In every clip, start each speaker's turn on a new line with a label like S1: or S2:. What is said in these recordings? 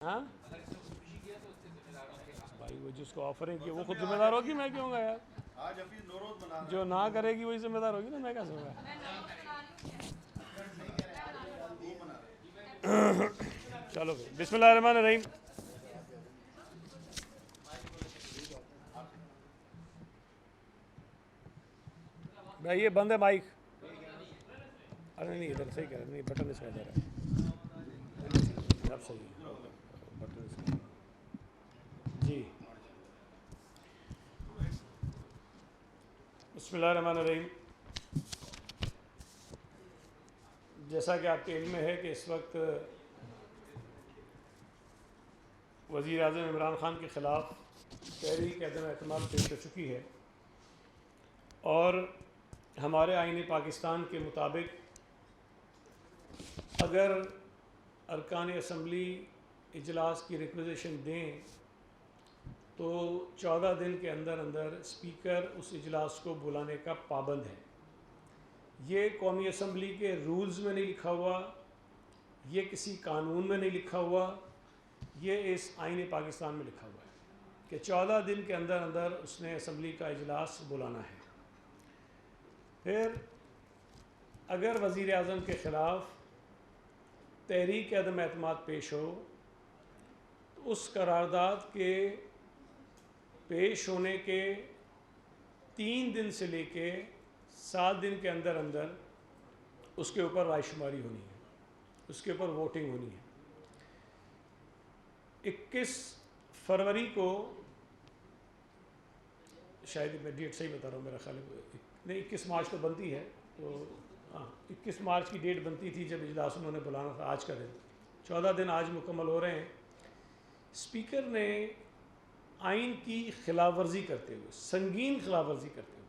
S1: ہاں بھائی وہ جس کو آفرنگ کی وہ خود ذمہ دار ہوگی، میں کیوں گا یار؟ جو نہ کرے گی وہی ذمہ دار ہوگی نا، میں کیسے ہوگا؟ چلو بسم اللہ الرحمن الرحیم. بھائی یہ بند ہے مائک. ارے نہیں ادھر صحیح کہہ رہے ہیں، نہیں بٹن اس کا ادھر ہے. اب صحیح ہے بٹن اس کا. جی بسم اللہ الرحمن الرحیم. جیسا کہ آپ کے علم میں ہے کہ اس وقت وزیر اعظم عمران خان کے خلاف تحریک عدم اعتماد پیش ہو چکی ہے، اور ہمارے آئین پاکستان کے مطابق اگر ارکان اسمبلی اجلاس کی ریکویزیشن دیں تو 14 دن کے اندر اندر اسپیکر اس اجلاس کو بلانے کا پابند ہے. یہ قومی اسمبلی کے رولز میں نہیں لکھا ہوا، یہ کسی قانون میں نہیں لکھا ہوا، یہ اس آئین پاکستان میں لکھا ہوا ہے کہ 14 دن کے اندر اندر اس نے اسمبلی کا اجلاس بلانا ہے. پھر اگر وزیر اعظم کے خلاف تحریک عدم اعتماد پیش ہو تو اس قرارداد کے پیش ہونے کے 3 دن سے لے کے 7 دن کے اندر اندر اس کے اوپر رائے شماری ہونی ہے، اس کے اوپر ووٹنگ ہونی ہے. 21 فروری کو، شاید میں ڈیٹ صحیح بتا رہا ہوں، میرا خیال ہے نہیں 21 مارچ کو بنتی ہے، تو ہاں 21 مارچ کی ڈیٹ بنتی تھی جب اجلاس انہوں نے بلانا تھا. آج کا دن 14 دن آج مکمل ہو رہے ہیں. اسپیکر نے آئین کی خلاف ورزی کرتے ہوئے، سنگین خلاف ورزی کرتے ہوئے،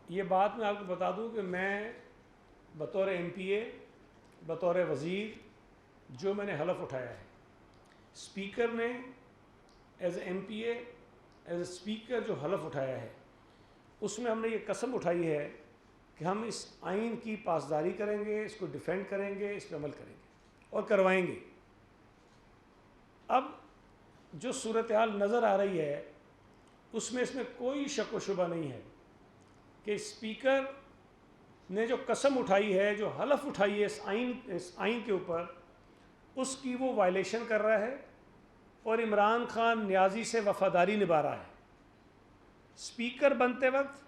S1: یہ بات میں آپ کو بتا دوں کہ میں بطور ایم پی اے، بطور وزیر، جو میں نے حلف اٹھایا ہے، اسپیکر نے as a M P A, as a speaker جو حلف اٹھایا ہے، اس میں ہم نے یہ قسم اٹھائی ہے کہ ہم اس آئین کی پاسداری کریں گے، اس کو ڈیفینڈ کریں گے، اس پہ عمل کریں گے اور کروائیں گے. اب جو صورتحال نظر آ رہی ہے اس میں کوئی شک و شبہ نہیں ہے کہ اسپیکر نے جو قسم اٹھائی ہے، جو حلف اٹھائی ہے اس آئین کے اوپر، اس کی وہ وائلیشن کر رہا ہے اور عمران خان نیازی سے وفاداری نبھا رہا ہے. اسپیکر بنتے وقت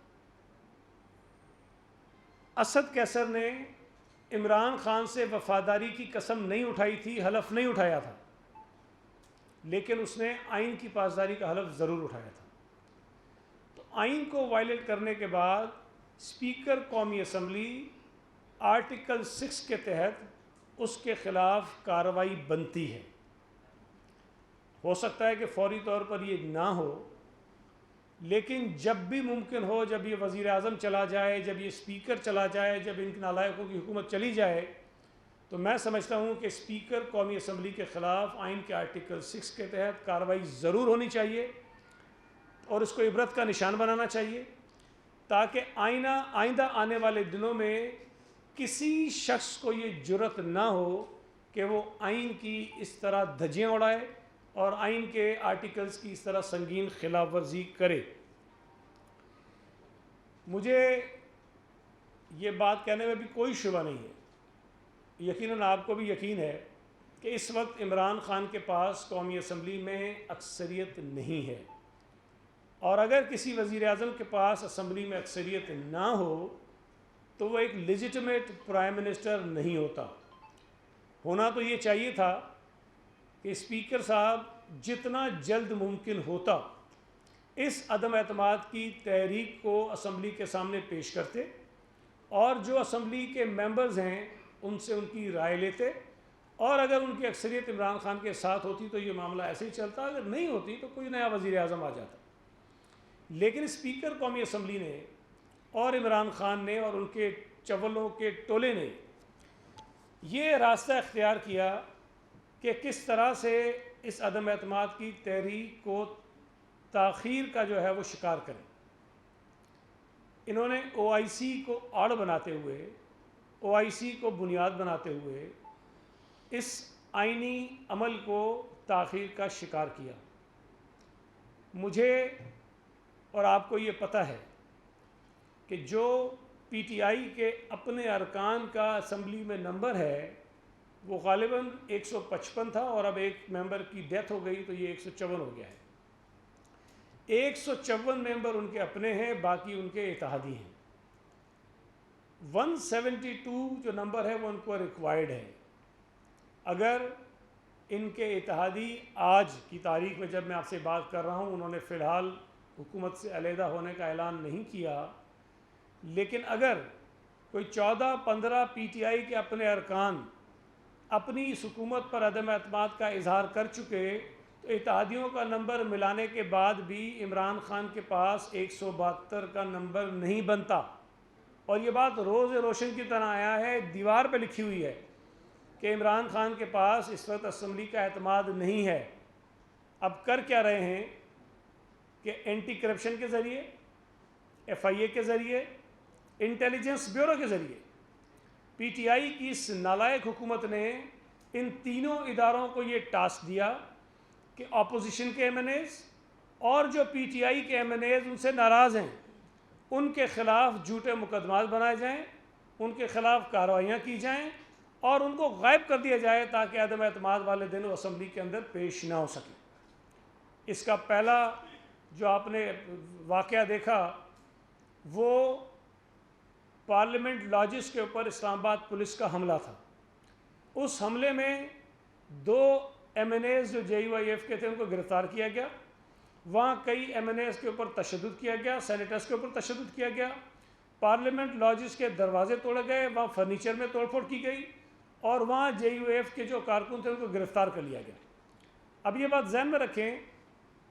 S1: اسد کیسر نے عمران خان سے وفاداری کی قسم نہیں اٹھائی تھی، حلف نہیں اٹھایا تھا، لیکن اس نے آئین کی پاسداری کا حلف ضرور اٹھایا تھا. تو آئین کو وائلیٹ کرنے کے بعد اسپیکر قومی اسمبلی آرٹیکل 6 کے تحت اس کے خلاف کارروائی بنتی ہے. ہو سکتا ہے کہ فوری طور پر یہ نہ ہو، لیکن جب بھی ممکن ہو، جب یہ وزیر اعظم چلا جائے، جب یہ اسپیکر چلا جائے، جب ان نالائقوں کی حکومت چلی جائے، تو میں سمجھتا ہوں کہ اسپیکر قومی اسمبلی کے خلاف آئین کے آرٹیکل 6 کے تحت کارروائی ضرور ہونی چاہیے اور اس کو عبرت کا نشان بنانا چاہیے، تاکہ آئندہ آنے والے دنوں میں کسی شخص کو یہ جرأت نہ ہو کہ وہ آئین کی اس طرح دھجیاں اڑائے اور آئین کے آرٹیکلز کی اس طرح سنگین خلاف ورزی کرے. مجھے یہ بات کہنے میں بھی کوئی شبہ نہیں ہے، یقیناً آپ کو بھی یقین ہے کہ اس وقت عمران خان کے پاس قومی اسمبلی میں اکثریت نہیں ہے، اور اگر کسی وزیر اعظم کے پاس اسمبلی میں اکثریت نہ ہو تو وہ ایک لیجٹمیٹ پرائم منسٹر نہیں ہوتا. ہونا تو یہ چاہیے تھا کہ اسپیکر صاحب جتنا جلد ممکن ہوتا اس عدم اعتماد کی تحریک کو اسمبلی کے سامنے پیش کرتے اور جو اسمبلی کے ممبرز ہیں ان سے ان کی رائے لیتے، اور اگر ان کی اکثریت عمران خان کے ساتھ ہوتی تو یہ معاملہ ایسے ہی چلتا، اگر نہیں ہوتی تو کوئی نیا وزیر اعظم آ جاتا. لیکن اسپیکر قومی اسمبلی نے اور عمران خان نے اور ان کے چولوں کے ٹولے نے یہ راستہ اختیار کیا کہ کس طرح سے اس عدم اعتماد کی تحریک کو تاخیر کا جو ہے وہ شکار کریں. انہوں نے او آئی سی کو آڑ بناتے ہوئے، او آئی سی کو بنیاد بناتے ہوئے اس آئینی عمل کو تاخیر کا شکار کیا۔ مجھے اور آپ کو یہ پتہ ہے کہ جو پی ٹی آئی کے اپنے ارکان کا اسمبلی میں نمبر ہے وہ غالباً 155 تھا، اور اب ایک ممبر کی ڈیتھ ہو گئی تو یہ 154 ہو گیا ہے۔ 154 ممبر ان کے اپنے ہیں، باقی ان کے اتحادی ہیں۔ 172 جو نمبر ہے وہ ان کو ریکوائرڈ ہے۔ اگر ان کے اتحادی آج کی تاریخ میں جب میں آپ سے بات کر رہا ہوں، انہوں نے فی الحال حکومت سے علیحدہ ہونے کا اعلان نہیں کیا، لیکن اگر کوئی 14-15 پی ٹی آئی کے اپنے ارکان اپنی اس حکومت پر عدم اعتماد کا اظہار کر چکے تو اتحادیوں کا نمبر ملانے کے بعد بھی عمران خان کے پاس 172 کا نمبر نہیں بنتا۔ اور یہ بات روز روشن کی طرح آیا ہے، دیوار پہ لکھی ہوئی ہے کہ عمران خان کے پاس اس وقت اسمبلی کا اعتماد نہیں ہے۔ اب کر کیا رہے ہیں کہ اینٹی کرپشن کے ذریعے، ایف آئی اے کے ذریعے، انٹیلیجنس بیورو کے ذریعے پی ٹی آئی کی اس نالائق حکومت نے ان تینوں اداروں کو یہ ٹاسک دیا کہ اپوزیشن کے ایم این ایز اور جو پی ٹی آئی کے ایم این ایز ان سے ناراض ہیں ان کے خلاف جھوٹے مقدمات بنائے جائیں، ان کے خلاف کارروائیاں کی جائیں اور ان کو غائب کر دیا جائے تاکہ عدم اعتماد والے دن وہ اسمبلی کے اندر پیش نہ ہو سکیں۔ اس کا پہلا جو آپ نے واقعہ دیکھا وہ پارلیمنٹ لاجز کے اوپر اسلام آباد پولیس کا حملہ تھا۔ اس حملے میں 2 ایم این ایز جو جے یو آئی ایف کے تھے ان کو گرفتار کیا گیا۔ وہاں کئی ایم این ایز کے اوپر تشدد کیا گیا، سینیٹرز کے اوپر تشدد کیا گیا، پارلیمنٹ لاجز کے دروازے توڑے گئے، وہاں فرنیچر میں توڑ پھوڑ کی گئی اور وہاں جے یو ایف کے جو کارکن تھے ان کو گرفتار کر لیا گیا۔ اب یہ بات ذہن میں رکھیں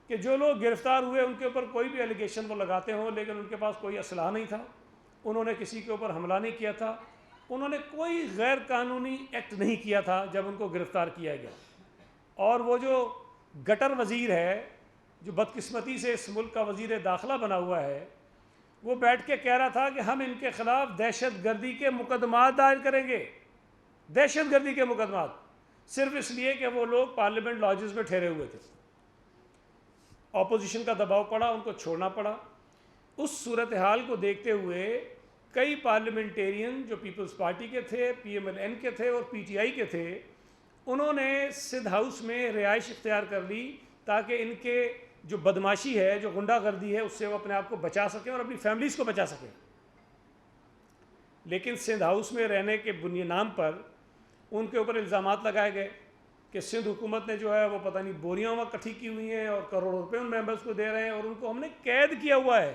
S1: کہ جو لوگ گرفتار ہوئے ان کے اوپر کوئی بھی ایلیگیشن وہ لگاتے ہوں لیکن ان کے پاس کوئی اسلحہ نہیں تھا، انہوں نے کسی کے اوپر حملہ نہیں کیا تھا، انہوں نے کوئی غیر قانونی ایکٹ نہیں کیا تھا جب ان کو گرفتار کیا گیا۔ اور وہ جو گٹر وزیر ہے جو بدقسمتی سے اس ملک کا وزیر داخلہ بنا ہوا ہے، وہ بیٹھ کے کہہ رہا تھا کہ ہم ان کے خلاف دہشت گردی کے مقدمات دائر کریں گے، دہشت گردی کے مقدمات، صرف اس لیے کہ وہ لوگ پارلیمنٹ لاجز میں ٹھہرے ہوئے تھے۔ اپوزیشن کا دباؤ پڑا، ان کو چھوڑنا پڑا۔ اس صورتحال کو دیکھتے ہوئے کئی پارلیمنٹیرین جو پیپلز پارٹی کے تھے، پی ایم ایل این کے تھے اور پی ٹی آئی کے تھے، انہوں نے سندھ ہاؤس میں رہائش اختیار کر لی تاکہ ان کے جو بدماشی ہے، جو غنڈہ گردی ہے، اس سے وہ اپنے آپ کو بچا سکیں اور اپنی فیملیز کو بچا سکیں۔ لیکن سندھ ہاؤس میں رہنے کے نام پر ان کے اوپر الزامات لگائے گئے کہ سندھ حکومت نے جو ہے وہ پتہ نہیں بوریاں وہاں اکٹھی کی ہوئی ہیں اور کروڑوں روپے ان ممبرز کو دے رہے ہیں اور ان کو ہم نے قید کیا ہوا ہے۔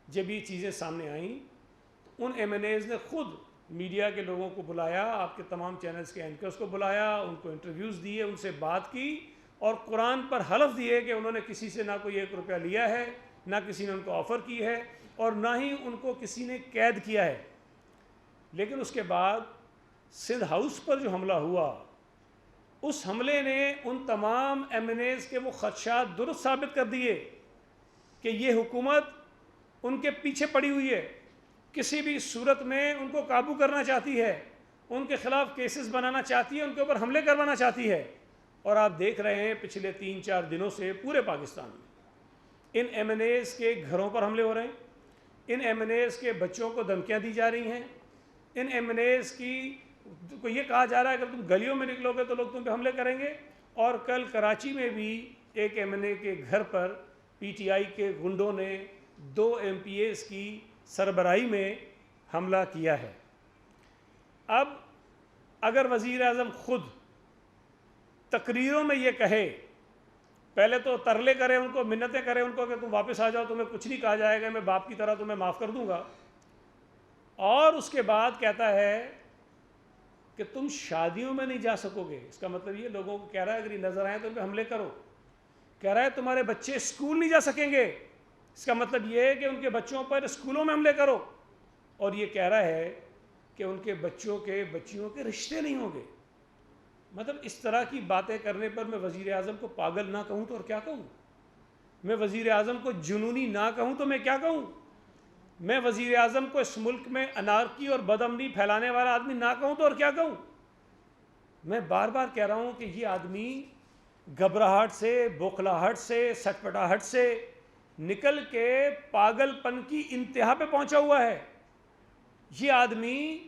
S1: جب یہ چیزیں سامنے آئیں ان ایم این ایز نے خود میڈیا کے لوگوں کو بلایا، آپ کے تمام چینلز کے اینکرز کو بلایا، ان کو انٹرویوز دیے، ان سے بات کی اور قرآن پر حلف دیے کہ انہوں نے کسی سے نہ کوئی 1 روپیہ لیا ہے، نہ کسی نے ان کو آفر کی ہے اور نہ ہی ان کو کسی نے قید کیا ہے۔ لیکن اس کے بعد سندھ ہاؤس پر جو حملہ ہوا، اس حملے نے ان تمام ایم این ایز کے وہ خدشات درست ثابت کر دیے کہ یہ حکومت ان کے پیچھے پڑی ہوئی ہے، کسی بھی صورت میں ان کو قابو کرنا چاہتی ہے، ان کے خلاف کیسز بنانا چاہتی ہے، ان کے اوپر حملے کروانا چاہتی ہے۔ اور آپ دیکھ رہے ہیں پچھلے 3-4 دنوں سے پورے پاکستان میں ان ایم این ایز کے گھروں پر حملے ہو رہے ہیں، ان ایم این ایز کے بچوں کو دھمکیاں دی جا رہی ہیں، ان ایم این ایز کو یہ کہا جا رہا ہے کہ اگر تم گلیوں میں نکلو گے تو لوگ تم پہ حملے کریں گے۔ اور کل کراچی میں بھی ایک ایم این اے کے گھر پر پی ٹی آئی کے گنڈوں نے 2 ایم پی ایز کی سربراہی میں حملہ کیا ہے۔ اب اگر وزیر اعظم خود تقریروں میں یہ کہے، پہلے تو ترلے کرے ان کو، منتیں کرے ان کو کہ تم واپس آ جاؤ، تمہیں کچھ نہیں کہا جائے گا، میں باپ کی طرح تمہیں معاف کر دوں گا، اور اس کے بعد کہتا ہے کہ تم شادیوں میں نہیں جا سکو گے، اس کا مطلب یہ لوگوں کو کہہ رہا ہے اگر یہ نظر آئیں تو ان پہ حملے کرو، کہہ رہا ہے تمہارے بچے اسکول نہیں جا سکیں گے، اس کا مطلب یہ ہے کہ ان کے بچوں پر اسکولوں میں حملے کرو، اور یہ کہہ رہا ہے کہ ان کے بچوں کے بچیوں کے رشتے نہیں ہوں گے۔ مطلب اس طرح کی باتیں کرنے پر میں وزیر اعظم کو پاگل نہ کہوں تو اور کیا کہوں؟ میں وزیر اعظم کو جنونی نہ کہوں تو میں کیا کہوں؟ میں وزیر اعظم کو اس ملک میں انارکی اور بدامنی پھیلانے والا آدمی نہ کہوں تو اور کیا کہوں؟ میں بار بار کہہ رہا ہوں کہ یہ آدمی گھبراہٹ سے، بوکھلاہٹ سے، سٹپٹاہٹ سے نکل کے پاگل پن کی انتہا پہ پہنچا ہوا ہے۔ یہ آدمی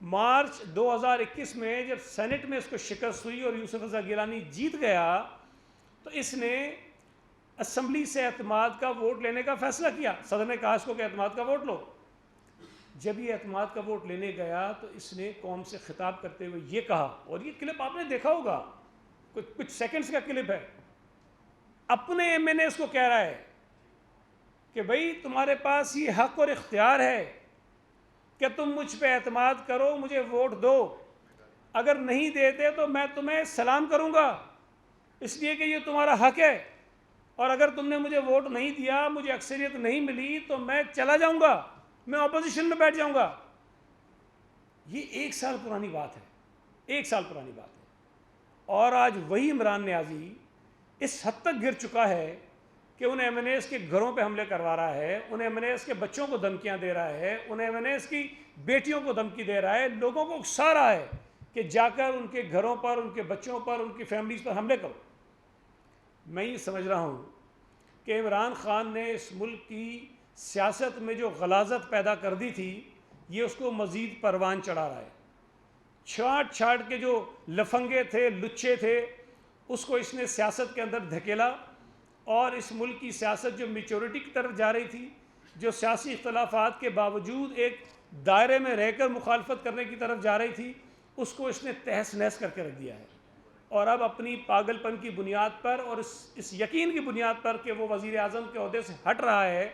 S1: مارچ 2021 میں جب سینٹ میں اس کو شکست ہوئی اور یوسف رضا گیلانی جیت گیا تو اس نے اسمبلی سے اعتماد کا ووٹ لینے کا فیصلہ کیا۔ صدر نے کہا اس کو کہ اعتماد کا ووٹ لو۔ جب یہ اعتماد کا ووٹ لینے گیا تو اس نے قوم سے خطاب کرتے ہوئے یہ کہا، اور یہ کلپ آپ نے دیکھا ہوگا، کچھ سیکنڈز کا کلپ ہے، اپنے ایم این ایز کو کہہ رہا ہے کہ بھئی تمہارے پاس یہ حق اور اختیار ہے کہ تم مجھ پہ اعتماد کرو، مجھے ووٹ دو، اگر نہیں دیتے تو میں تمہیں سلام کروں گا، اس لیے کہ یہ تمہارا حق ہے، اور اگر تم نے مجھے ووٹ نہیں دیا، مجھے اکثریت نہیں ملی تو میں چلا جاؤں گا، میں اپوزیشن میں بیٹھ جاؤں گا۔ یہ 1 سال پرانی بات ہے، 1 سال پرانی بات ہے، اور آج وہی عمران نیازی اس حد تک گر چکا ہے کہ ان ایم این ایز کے گھروں پہ حملے کروا رہا ہے، ان ایم این ایز کے بچوں کو دھمکیاں دے رہا ہے، ان ایم این ایز کی بیٹیوں کو دھمکی دے رہا ہے، لوگوں کو اکسا رہا ہے کہ جا کر ان کے گھروں پر، ان کے بچوں پر، ان کی فیملیز پر حملے کرو۔ میں یہ سمجھ رہا ہوں کہ عمران خان نے اس ملک کی سیاست میں جو غلاظت پیدا کر دی تھی، یہ اس کو مزید پروان چڑھا رہا ہے۔ چھاٹ چھاٹ کے جو لفنگے تھے، لچے تھے، اس کو اس نے سیاست کے اندر دھکیلا، اور اس ملک کی سیاست جو میچورٹی کی طرف جا رہی تھی، جو سیاسی اختلافات کے باوجود ایک دائرے میں رہ کر مخالفت کرنے کی طرف جا رہی تھی، اس کو اس نے تہس نہس کر کے رکھ دیا ہے۔ اور اب اپنی پاگل پن کی بنیاد پر اور اس یقین کی بنیاد پر کہ وہ وزیر اعظم کے عہدے سے ہٹ رہا ہے،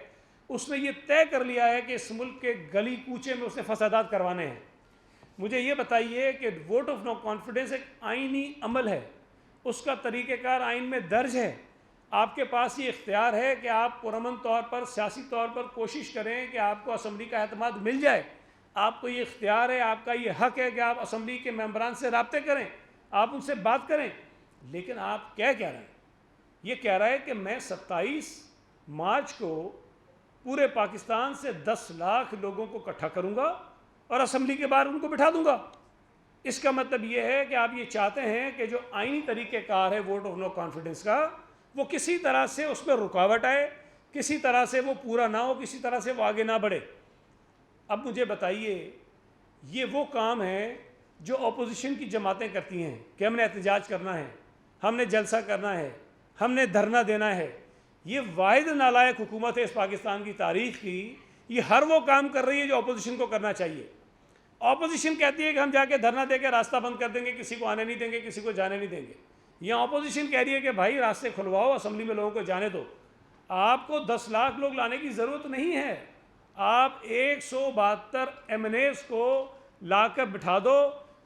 S1: اس نے یہ طے کر لیا ہے کہ اس ملک کے گلی کوچے میں اس نے فسادات کروانے ہیں۔ مجھے یہ بتائیے کہ ووٹ آف نو کانفیڈنس ایک آئینی عمل ہے، اس کا طریقہ کار آئین میں درج ہے۔ آپ کے پاس یہ اختیار ہے کہ آپ پرامن طور پر، سیاسی طور پر کوشش کریں کہ آپ کو اسمبلی کا اعتماد مل جائے۔ آپ کو یہ اختیار ہے، آپ کا یہ حق ہے کہ آپ اسمبلی کے ممبران سے رابطے کریں، آپ ان سے بات کریں، لیکن آپ کیا کہہ رہے ہیں؟ یہ کہہ رہا ہے کہ میں 27 مارچ کو پورے پاکستان سے 10 لاکھ لوگوں کو اکٹھا کروں گا اور اسمبلی کے باہر ان کو بٹھا دوں گا۔ اس کا مطلب یہ ہے کہ آپ یہ چاہتے ہیں کہ جو آئینی طریقہ کار ہے ووٹ آف نو کانفیڈنس کا، وہ کسی طرح سے اس میں رکاوٹ آئے، کسی طرح سے وہ پورا نہ ہو، کسی طرح سے وہ آگے نہ بڑھے۔ اب مجھے بتائیے، یہ وہ کام ہے جو اپوزیشن کی جماعتیں کرتی ہیں کہ ہم نے احتجاج کرنا ہے، ہم نے جلسہ کرنا ہے، ہم نے دھرنا دینا ہے۔ یہ واحد نالائق حکومت ہے اس پاکستان کی تاریخ کی، یہ ہر وہ کام کر رہی ہے جو اپوزیشن کو کرنا چاہیے۔ اپوزیشن کہتی ہے کہ ہم جا کے دھرنا دے کے راستہ بند کر دیں گے، کسی کو آنے نہیں دیں گے، کسی کو جانے نہیں دیں گے۔ یہاں اپوزیشن کہہ رہی ہے کہ بھائی راستے کھلواؤ، اسمبلی میں لوگوں کو جانے دو۔ آپ کو 10 لاکھ لوگ لانے کی ضرورت نہیں ہے، آپ 172 ایم این ایز کو لا کر بٹھا دو،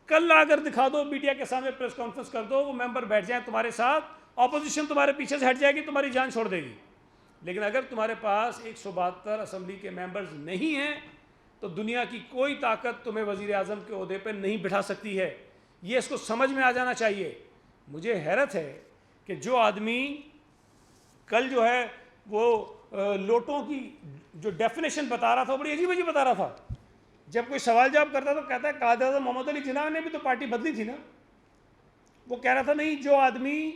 S1: کل لا کر دکھا دو، میڈیا کے سامنے پریس کانفرنس کر دو، وہ ممبر بیٹھ جائیں تمہارے ساتھ، اپوزیشن تمہارے پیچھے سے ہٹ جائے گی، تمہاری جان چھوڑ دے گی۔ لیکن اگر تمہارے پاس 172 اسمبلی کے ممبرز نہیں ہیں تو دنیا کی کوئی طاقت تمہیں وزیر اعظم کے عہدے پہ نہیں بٹھا سکتی ہے۔ یہ اس کو سمجھ میں آ جانا چاہیے۔ مجھے حیرت ہے کہ جو آدمی کل جو ہے وہ لوٹوں کی جو ڈیفینیشن بتا رہا تھا، وہ بڑی عجیب عجیب بتا رہا تھا۔ جب کوئی سوال جواب کرتا تو کہتا ہے قائد اعظم محمد علی جناح نے بھی تو پارٹی بدلی تھی نا۔ وہ کہہ رہا تھا نہیں، جو آدمی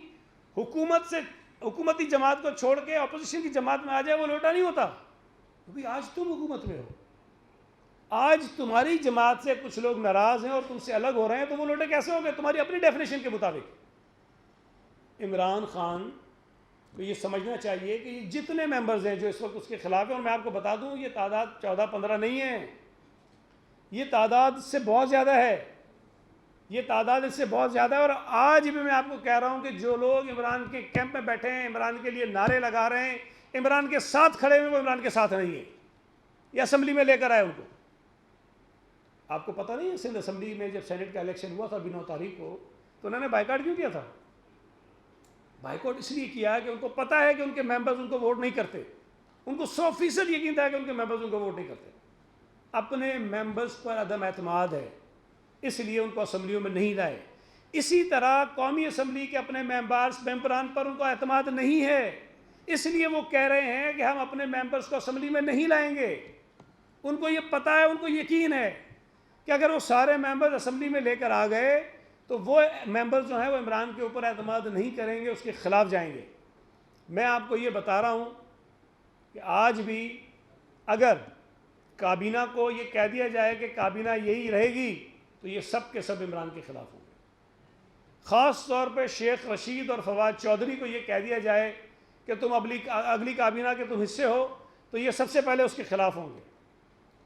S1: حکومتی جماعت کو چھوڑ کے اپوزیشن کی جماعت میں آ جائے وہ لوٹا نہیں ہوتا۔ کیونکہ آج تم حکومت میں ہو، آج تمہاری جماعت سے کچھ لوگ ناراض ہیں اور تم سے الگ ہو رہے ہیں، تو وہ لوٹے کیسے ہو گئے تمہاری اپنی ڈیفینیشن کے مطابق۔ عمران خان کو یہ سمجھنا چاہیے کہ یہ جتنے ممبرز ہیں جو اس وقت اس کے خلاف ہیں، اور میں آپ کو بتا دوں یہ تعداد 14-15 نہیں ہے، یہ تعداد اس سے بہت زیادہ ہے، یہ تعداد اس سے بہت زیادہ ہے۔ اور آج بھی میں آپ کو کہہ رہا ہوں کہ جو لوگ عمران کے کیمپ میں بیٹھے ہیں، عمران کے لیے نعرے لگا رہے ہیں، عمران کے ساتھ کھڑے ہوئے، وہ عمران کے ساتھ نہیں ہیں، یہ اسمبلی میں لے کر آئے ان کو۔ آپ کو پتہ نہیں ہے سندھ اسمبلی میں جب سینٹ کا الیکشن ہوا تھا 9 تاریخ کو، تو انہوں نے بائیکاٹ کیوں کیا تھا؟ بائیکاٹ اس لیے کیا کہ ان کو پتہ ہے کہ ان کے ممبرز ان کو ووٹ نہیں کرتے، ان کو 100% یقین تھا کہ ان کے ممبرز ان کو ووٹ نہیں کرتے۔ اپنے ممبرز پر عدم اعتماد ہے، اس لیے ان کو اسمبلیوں میں نہیں لائے۔ اسی طرح قومی اسمبلی کے اپنے ممبران پر ان کو اعتماد نہیں ہے، اس لیے وہ کہہ رہے ہیں کہ ہم اپنے ممبرز کو اسمبلی میں نہیں لائیں گے۔ ان کو یہ پتہ ہے، ان کو یقین ہے کہ اگر وہ سارے ممبرز اسمبلی میں لے کر آ گئے تو وہ ممبر جو ہیں وہ عمران کے اوپر اعتماد نہیں کریں گے، اس کے خلاف جائیں گے۔ میں آپ کو یہ بتا رہا ہوں کہ آج بھی اگر کابینہ کو یہ کہہ دیا جائے کہ کابینہ یہی رہے گی تو یہ سب کے سب عمران کے خلاف ہوں گے۔ خاص طور پہ شیخ رشید اور فواد چودھری کو یہ کہہ دیا جائے کہ تم اگلی کابینہ کے تم حصے ہو تو یہ سب سے پہلے اس کے خلاف ہوں گے۔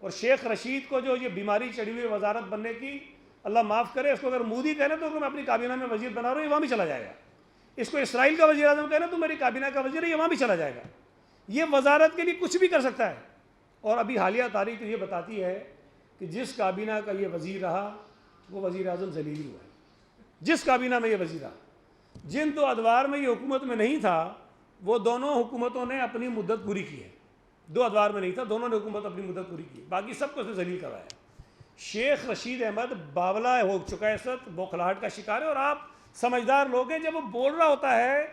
S1: اور شیخ رشید کو جو یہ بیماری چڑھی ہوئی وزارت بننے کی، اللہ معاف کرے، اس کو اگر مودی کہہ رہے تو میں اپنی کابینہ میں وزیر بنا رہا ہوں، یہ وہاں بھی چلا جائے گا۔ اس کو اسرائیل کا وزیر اعظم کہہ رہے تو میری کابینہ کا وزیر ہے، یہ وہاں بھی چلا جائے گا۔ یہ وزارت کے لیے کچھ بھی کر سکتا ہے۔ اور ابھی حالیہ تاریخ تو یہ بتاتی ہے کہ جس کابینہ کا یہ وزیر رہا وہ وزیر اعظم ذلیل ہوا ہے۔ جس کابینہ میں یہ وزیر رہا، جن دو ادوار میں یہ حکومت میں نہیں تھا، وہ دونوں حکومتوں نے اپنی مدت پوری کی ہے۔ 2 ادوار میں نہیں تھا، دونوں نے حکومت اپنی مدت پوری کی، باقی سب کو اس نے ذلیل کروایا۔ شیخ رشید احمد باولا ہو چکا ہے، اس وقت بوکھلاہٹ کا شکار ہے۔ اور آپ سمجھدار لوگ ہیں، جب وہ بول رہا ہوتا ہے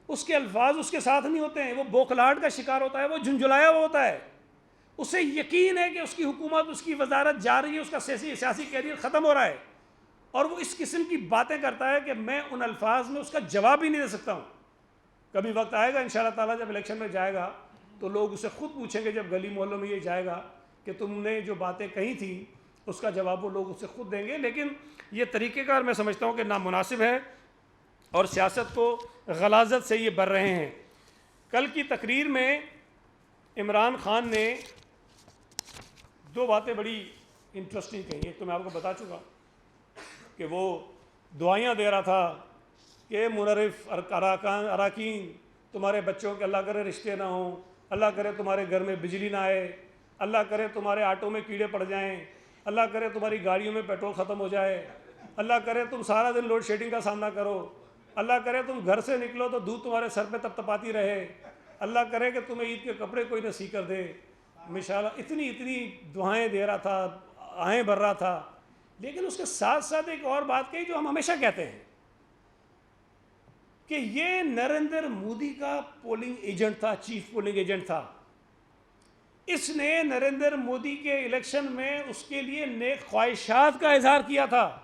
S1: اس کے الفاظ اس کے ساتھ نہیں ہوتے ہیں، وہ بوکھلاہٹ کا شکار ہوتا ہے، وہ جھنجھلایا ہوا ہوتا ہے۔ اسے یقین ہے کہ اس کی حکومت، اس کی وزارت جا رہی ہے، اس کا سیاسی کیریئر ختم ہو رہا ہے، اور وہ اس قسم کی باتیں کرتا ہے کہ میں ان الفاظ میں اس کا جواب ہی نہیں دے سکتا ہوں۔ کبھی وقت آئے گا انشاءاللہ تعالیٰ جب الیکشن میں جائے گا تو لوگ اسے خود پوچھیں گے، جب گلی محلوں میں یہ جائے گا کہ تم نے جو باتیں کہی تھیں اس کا جواب وہ لوگ اسے خود دیں گے۔ لیکن یہ طریقہ کار میں سمجھتا ہوں کہ نامناسب ہے اور سیاست کو غلاظت سے یہ بر رہے ہیں۔ کل کی تقریر میں عمران خان نے 2 باتیں بڑی انٹرسٹنگ کہیں۔ ایک تو میں آپ کو بتا چکا کہ وہ دعائیاں دے رہا تھا کہ منرف اراکین، تمہارے بچوں کے اللہ کرے رشتے نہ ہوں، اللہ کرے تمہارے گھر میں بجلی نہ آئے، اللہ کرے تمہارے آٹوں میں کیڑے پڑ جائیں، اللہ کرے تمہاری گاڑیوں میں پیٹرول ختم ہو جائے، اللہ کرے تم سارا دن لوڈ شیڈنگ کا سامنا کرو، اللہ کرے تم گھر سے نکلو تو دودھ تمہارے سر پہ تپتپاتی رہے، اللہ کرے کہ تمہیں عید کے کپڑے کوئی نہ سی کر دے۔ ماشاءاللہ اتنی دعائیں دے رہا تھا، آہیں بھر رہا تھا۔ لیکن اس کے ساتھ ساتھ ایک اور بات کہی جو ہم ہمیشہ کہتے ہیں کہ یہ نریندر مودی کا پولنگ ایجنٹ تھا، چیف پولنگ ایجنٹ تھا۔ اس نے نریندر مودی کے الیکشن میں اس کے لیے نیک خواہشات کا اظہار کیا تھا۔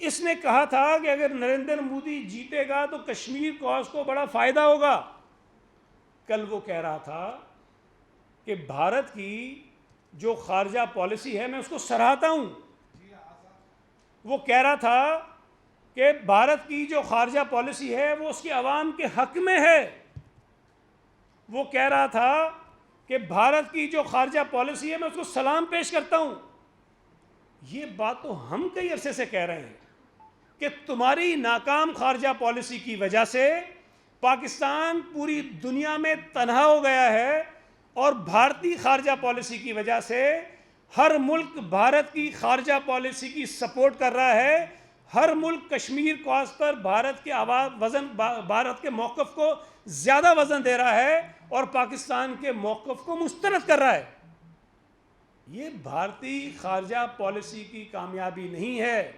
S1: اس نے کہا تھا کہ اگر نریندر مودی جیتے گا تو کشمیر کاز کو بڑا فائدہ ہوگا۔ کل وہ کہہ رہا تھا کہ بھارت کی جو خارجہ پالیسی ہے میں اس کو سراہتا ہوں۔ وہ کہہ رہا تھا کہ بھارت کی جو خارجہ پالیسی ہے وہ اس کے عوام کے حق میں ہے۔ وہ کہہ رہا تھا کہ بھارت کی جو خارجہ پالیسی ہے میں اس کو سلام پیش کرتا ہوں۔ یہ بات تو ہم کئی عرصے سے کہہ رہے ہیں کہ تمہاری ناکام خارجہ پالیسی کی وجہ سے پاکستان پوری دنیا میں تنہا ہو گیا ہے، اور بھارتی خارجہ پالیسی کی وجہ سے ہر ملک بھارت کی خارجہ پالیسی کی سپورٹ کر رہا ہے۔ ہر ملک کشمیر کاز پر بھارت کے موقف کو زیادہ وزن دے رہا ہے اور پاکستان کے موقف کو مسترد کر رہا ہے۔ یہ بھارتی خارجہ پالیسی کی کامیابی نہیں ہے،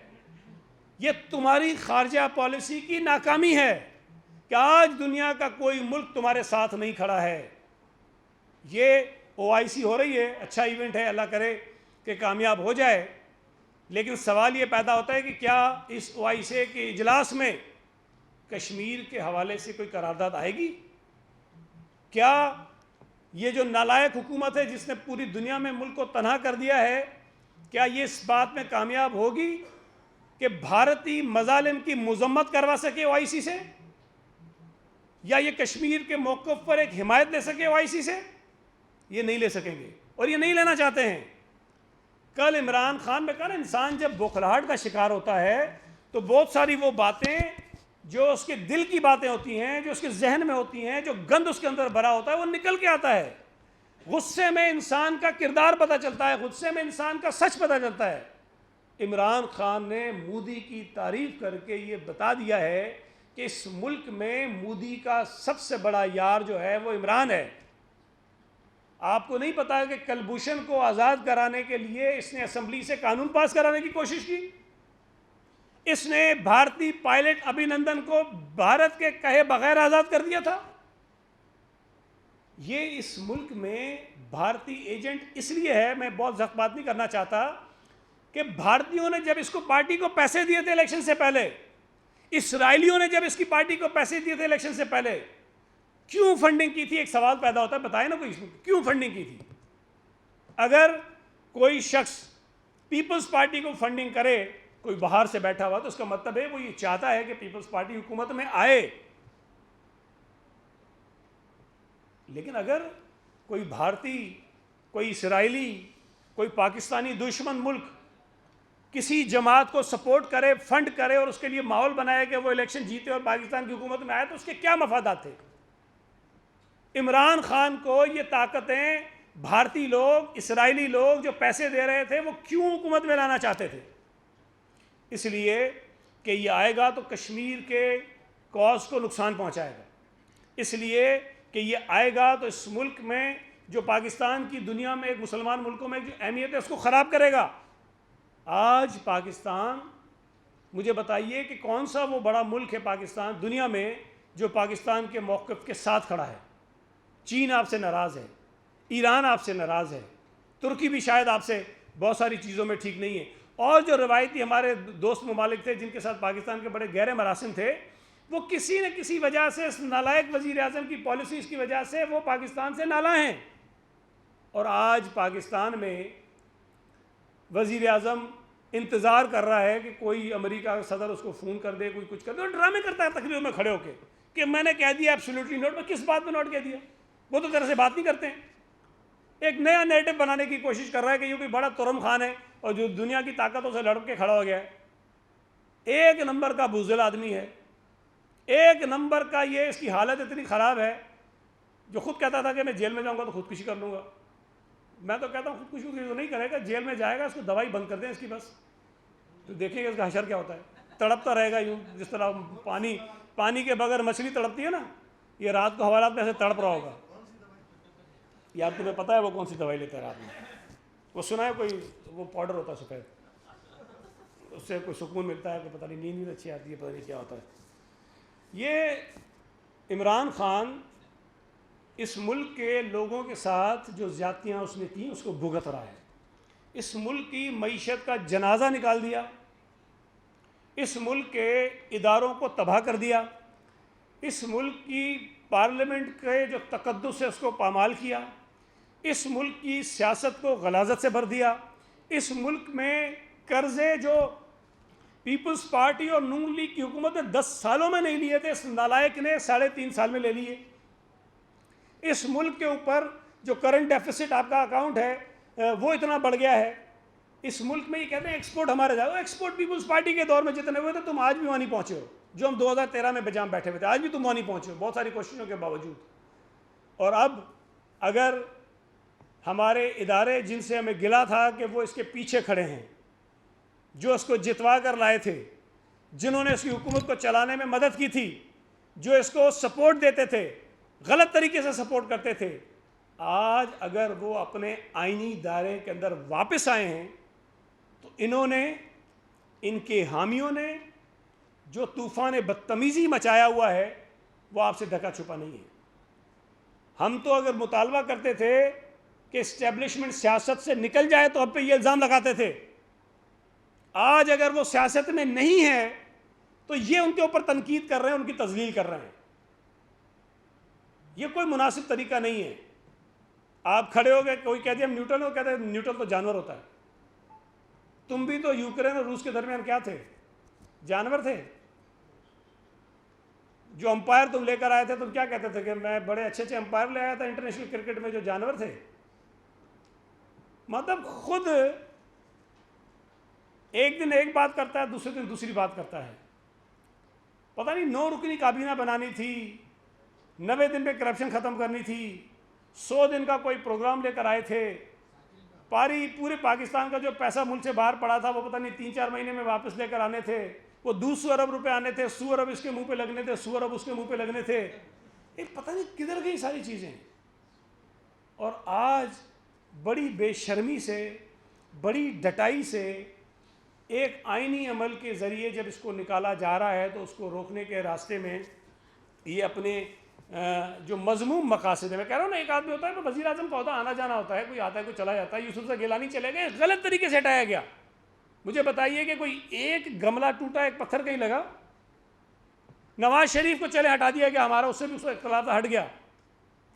S1: یہ تمہاری خارجہ پالیسی کی ناکامی ہے کہ آج دنیا کا کوئی ملک تمہارے ساتھ نہیں کھڑا ہے۔ یہ OIC ہو رہی ہے، اچھا ایونٹ ہے، اللہ کرے کہ کامیاب ہو جائے، لیکن سوال یہ پیدا ہوتا ہے کہ کیا اس OIC کے اجلاس میں کشمیر کے حوالے سے کوئی قرارداد آئے گی؟ کیا یہ جو نالائق حکومت ہے جس نے پوری دنیا میں ملک کو تنہا کر دیا ہے، کیا یہ اس بات میں کامیاب ہوگی کہ بھارتی مظالم کی مذمت کروا سکے OIC سے، یا یہ کشمیر کے موقف پر ایک حمایت لے سکے OIC سے؟ یہ نہیں لے سکیں گے اور یہ نہیں لینا چاہتے ہیں۔ کل عمران خان نے کہا نا، انسان جب بوکھلاہٹ کا شکار ہوتا ہے تو بہت ساری وہ باتیں جو اس کے دل کی باتیں ہوتی ہیں، جو اس کے ذہن میں ہوتی ہیں، جو گند اس کے اندر بھرا ہوتا ہے، وہ نکل کے آتا ہے۔ غصے میں انسان کا کردار پتہ چلتا ہے، غصے میں انسان کا سچ پتہ چلتا ہے۔ عمران خان نے مودی کی تعریف کر کے یہ بتا دیا ہے کہ اس ملک میں مودی کا سب سے بڑا یار جو ہے وہ عمران ہے۔ آپ کو نہیں پتا کہ کلبھوشن کو آزاد کرانے کے لیے اس نے اسمبلی سے قانون پاس کرانے کی کوشش کی؟ اس نے بھارتی پائلٹ ابھی نندن کو بھارت کے کہے بغیر آزاد کر دیا تھا۔ یہ اس ملک میں بھارتی ایجنٹ اس لیے ہے، میں بہت سخت بات نہیں کرنا چاہتا، کہ بھارتیوں نے جب اس کو پارٹی کو پیسے دیے تھے الیکشن سے پہلے، اسرائیلیوں نے جب اس کی پارٹی کو پیسے دیے تھے الیکشن سے پہلے، کیوں فنڈنگ کی تھی؟ ایک سوال پیدا ہوتا ہے، بتائیں نا کوئی کیوں فنڈنگ کی تھی؟ اگر کوئی شخص پیپلز پارٹی کو فنڈنگ کرے، کوئی باہر سے بیٹھا ہوا، تو اس کا مطلب ہے وہ یہ چاہتا ہے کہ پیپلز پارٹی حکومت میں آئے۔ لیکن اگر کوئی بھارتی، کوئی اسرائیلی، کوئی پاکستانی دشمن ملک کسی جماعت کو سپورٹ کرے، فنڈ کرے اور اس کے لیے ماحول بنائے کہ وہ الیکشن جیتے اور پاکستان کی حکومت میں آئے، تو اس کے کیا مفادات تھے؟ عمران خان کو یہ طاقتیں بھارتی لوگ، اسرائیلی لوگ جو پیسے دے رہے تھے، وہ کیوں حکومت میں لانا چاہتے تھے؟ اس لیے کہ یہ آئے گا تو کشمیر کے کاز کو نقصان پہنچائے گا، اس لیے کہ یہ آئے گا تو اس ملک میں جو پاکستان کی دنیا میں ایک مسلمان ملکوں میں جو اہمیت ہے اس کو خراب کرے گا۔ آج پاکستان، مجھے بتائیے کہ کون سا وہ بڑا ملک ہے پاکستان دنیا میں جو پاکستان کے موقف کے ساتھ کھڑا ہے؟ چین آپ سے ناراض ہے، ایران آپ سے ناراض ہے، ترکی بھی شاید آپ سے بہت ساری چیزوں میں ٹھیک نہیں ہے، اور جو روایتی ہمارے دوست ممالک تھے جن کے ساتھ پاکستان کے بڑے گہرے مراسم تھے، وہ کسی نہ کسی وجہ سے اس نالائق وزیر اعظم کی پالیسیز کی وجہ سے وہ پاکستان سے نالاں ہیں۔ اور آج پاکستان میں وزیر اعظم انتظار کر رہا ہے کہ کوئی امریکہ کا صدر اس کو فون کر دے، کوئی کچھ کر دے، اور ڈرامے کرتا ہے تقریروں میں کھڑے ہو کے کہ میں نے کہہ دیا ایبسولوٹلی نوٹ۔ میں کس بات میں نوٹ کہہ دیا؟ وہ تو طرح سے بات نہیں کرتے ہیں۔ ایک نیا نیریٹو بنانے کی کوشش کر رہا ہے کہ یہ کوئی بڑا ترم خان ہے اور جو دنیا کی طاقتوں سے لڑ کے کھڑا ہو گیا ہے۔ ایک نمبر کا بزدل آدمی ہے، ایک نمبر کا، یہ اس کی حالت اتنی خراب ہے، جو خود کہتا تھا کہ میں جیل میں جاؤں گا تو خودکشی کر لوں گا۔ میں تو کہتا ہوں خودکشی تو نہیں کرے گا، جیل میں جائے گا، اس کو دوائی بند کر دیں اس کی بس، تو دیکھیں گے اس کا حشر کیا ہوتا ہے۔ تڑپتا رہے گا یوں، جس طرح پانی کے بغیر مچھلی تڑپتی ہے نا، یہ رات کو حوالات میں ایسے تڑپ رہا ہوگا۔ یار تمہیں پتہ ہے وہ کون سی دوائی لیتا ہے رات میں؟ وہ سنا ہے کوئی، وہ پاؤڈر ہوتا ہے سفید، اس سے کوئی سکون ملتا ہے کہ پتہ نہیں نیند اچھی آتی ہے، پتہ نہیں کیا ہوتا ہے۔ یہ عمران خان اس ملک کے لوگوں کے ساتھ جو زیادتیاں اس نے کی اس کو بھگت رہا ہے۔ اس ملک کی معیشت کا جنازہ نکال دیا، اس ملک کے اداروں کو تباہ کر دیا، اس ملک کی پارلیمنٹ کے جو تقدس ہے اس کو پامال کیا، اس ملک کی سیاست کو غلاظت سے بھر دیا، اس ملک میں قرضے جو پیپلز پارٹی اور نون لیگ کی حکومت نے 10 سالوں میں نہیں لیے تھے، اس نالائق نے 3.5 سال میں لے لیے۔ اس ملک کے اوپر جو کرنٹ ڈیفیسٹ آپ کا اکاؤنٹ ہے وہ اتنا بڑھ گیا ہے۔ اس ملک میں یہ کہتے ہیں ایکسپورٹ ہمارے جائے، وہ ایکسپورٹ پیپلز پارٹی کے دور میں جتنے ہوئے تھے تم آج بھی وہاں نہیں پہنچے ہو، جو ہم 2013 میں بجام بیٹھے ہوئے تھے، آج بھی تم وہاں نہیں پہنچے ہو بہت ساری کوششوں کے باوجود۔ اور اب اگر ہمارے ادارے جن سے ہمیں گلا تھا کہ وہ اس کے پیچھے کھڑے ہیں، جو اس کو جتوا کر لائے تھے، جنہوں نے اس کی حکومت کو چلانے میں مدد کی تھی، جو اس کو سپورٹ دیتے تھے، غلط طریقے سے سپورٹ کرتے تھے، آج اگر وہ اپنے آئینی دائرے کے اندر واپس آئے ہیں تو انہوں نے، ان کے حامیوں نے جو طوفان بدتمیزی مچایا ہوا ہے وہ آپ سے ڈھکا چھپا نہیں ہے۔ ہم تو اگر مطالبہ کرتے تھے کہ اسٹیبلشمنٹ سیاست سے نکل جائے تو ہم پہ یہ الزام لگاتے تھے، آج اگر وہ سیاست میں نہیں ہے تو یہ ان کے اوپر تنقید کر رہے ہیں، ان کی تذلیل کر رہے ہیں۔ یہ کوئی مناسب طریقہ نہیں ہے۔ آپ کھڑے ہو گئے، کوئی کہتے ہیں ہم نیوٹن ہو، کہتے ہیں نیوٹن تو جانور ہوتا ہے۔ تم بھی تو یوکرین اور روس کے درمیان کیا تھے؟ جانور تھے۔ جو امپائر تم لے کر آئے تھے تم کیا کہتے تھے کہ میں بڑے اچھے اچھے امپائر لے آیا تھا انٹرنیشنل کرکٹ میں جو جانور تھے؟ مطلب خود ایک دن ایک بات کرتا ہے، دوسرے دن دوسری بات کرتا ہے۔ پتہ نہیں 9 رکنی کابینہ بنانی تھی، 90 دن میں کرپشن ختم کرنی تھی، 100 دن کا کوئی پروگرام لے کر آئے تھے، پورے پاکستان کا جو پیسہ ملک سے باہر پڑا تھا وہ پتہ نہیں 3-4 مہینے میں واپس لے کر آنے تھے، وہ 200 ارب روپے آنے تھے، 100 ارب اس کے منہ پہ لگنے تھے، 100 ارب اس کے منہ پہ لگنے تھے۔ ایک پتہ نہیں کدھر گئی ساری چیزیں۔ اور آج بڑی بے شرمی سے، بڑی ڈٹائی سے ایک آئینی عمل کے ذریعے جب اس کو نکالا جا رہا ہے تو اس کو روکنے کے راستے میں یہ اپنے جو مذموم مقاصد ہے، میں کہہ رہا ہوں نا، ایک آدمی ہوتا ہے تو وزیر اعظم کا ہوتا ہے، آنا جانا ہوتا ہے، کوئی آتا ہے کوئی چلا جاتا ہے، یوسف سے گیلانی چلے گئے، غلط طریقے سے ہٹایا گیا۔ مجھے بتائیے کہ کوئی ایک گملہ ٹوٹا، ایک پتھر کہیں لگا؟ نواز شریف کو چلے ہٹا دیا کہ ہمارا اس سے بھی اس کا اختلاف ہٹ گیا،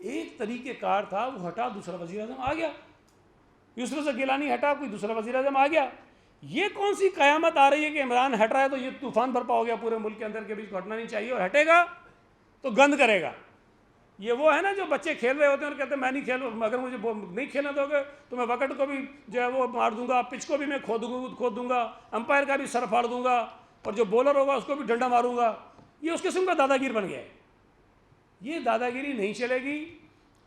S1: ایک طریقہ کار تھا وہ ہٹا، دوسرا وزیر اعظم آ گیا، یوسف گیلانی ہٹا، کوئی دوسرا وزیر اعظم آ گیا۔ یہ کون سی قیامت آ رہی ہے کہ عمران ہٹ رہا ہے تو یہ طوفان برپا ہو گیا پورے ملک کے اندر کہ بھی ہٹنا نہیں چاہیے، اور ہٹے گا تو گند کرے گا۔ یہ وہ ہے نا جو بچے کھیل رہے ہوتے ہیں اور کہتے ہیں میں نہیں کھیل، اگر مجھے نہیں کھیلنے دو گے تو میں وکٹ کو بھی جو ہے وہ مار دوں گا، پچ کو بھی میں کھود دوں گا، امپائر کا بھی سر پھاڑ دوں گا، اور جو بولر ہوگا اس کو بھی ڈنڈا ماروں گا۔ یہ اس قسم کا دادا گیر بن گیا ہے۔ یہ دادا گیری نہیں چلے گی۔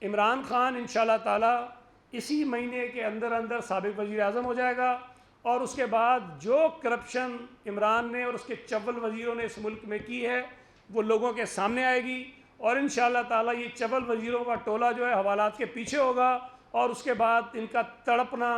S1: عمران خان انشاءاللہ تعالی اسی مہینے کے اندر اندر سابق وزیر اعظم ہو جائے گا، اور اس کے بعد جو کرپشن عمران نے اور اس کے چول وزیروں نے اس ملک میں کی ہے وہ لوگوں کے سامنے آئے گی، اور انشاءاللہ تعالی یہ چول وزیروں کا ٹولہ جو ہے حوالات کے پیچھے ہوگا، اور اس کے بعد ان کا تڑپنا